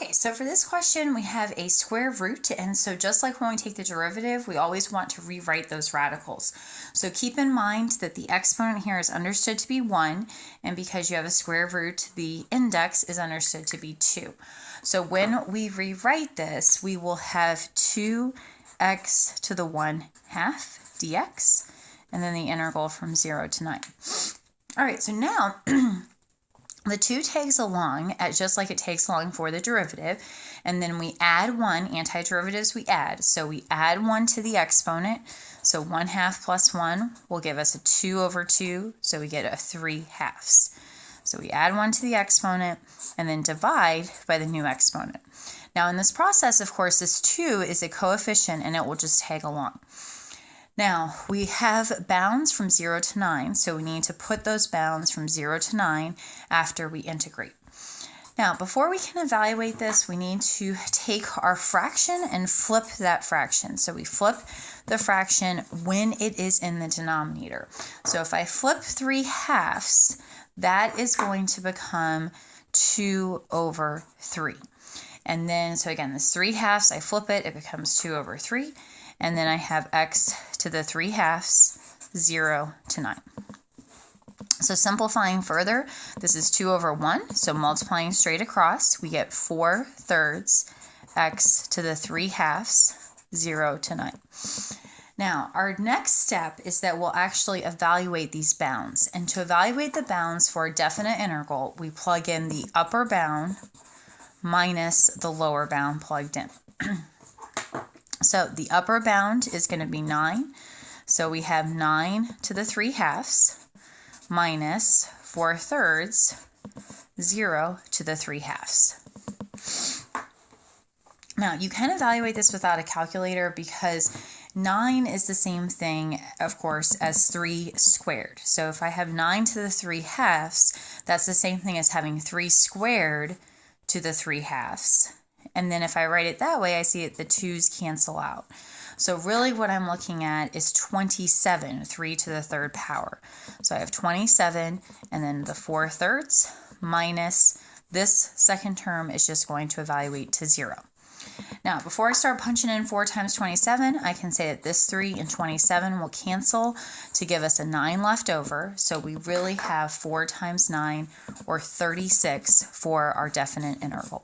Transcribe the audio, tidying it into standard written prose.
Okay, so for this question, we have a square root, and so just like when we take the derivative, we always want to rewrite those radicals. So keep in mind that the exponent here is understood to be 1, and because you have a square root, the index is understood to be 2. So when we rewrite this, we will have 2x to the 1/2 dx, and then the integral from 0 to 9. All right, so now the 2 tags along just like it takes along for the derivative, and then we add 1. Antiderivatives we add. So we add 1 to the exponent. So 1/2 plus 1 will give us a 2/2, so we get a 3/2. So we add 1 to the exponent and then divide by the new exponent. Now in this process, of course, this 2 is a coefficient and it will just tag along. Now, we have bounds from 0 to 9, so we need to put those bounds from 0 to 9 after we integrate. Now, before we can evaluate this, we need to take our fraction and flip that fraction. So we flip the fraction when it is in the denominator. So if I flip 3/2, that is going to become 2/3. And then, so again, this 3/2, I flip it, it becomes 2/3. And then I have x to the 3/2, 0 to 9. So simplifying further, this is 2/1. So multiplying straight across, we get 4/3 x to the 3/2, 0 to 9. Now, our next step is that we'll actually evaluate these bounds. And to evaluate the bounds for a definite integral, we plug in the upper bound minus the lower bound plugged in. So the upper bound is going to be 9. So we have 9 to the 3/2 minus 4/3, 0 to the 3/2. Now you can evaluate this without a calculator because 9 is the same thing, of course, as 3 squared. So if I have 9 to the 3/2, that's the same thing as having 3 squared to the 3/2. And then if I write it that way, I see that the 2's cancel out. So really what I'm looking at is 27, 3 to the 3rd power. So I have 27, and then the 4/3 minus this second term is just going to evaluate to 0. Now, before I start punching in 4 times 27, I can say that this 3 and 27 will cancel to give us a 9 left over. So we really have 4 times 9, or 36, for our definite integral.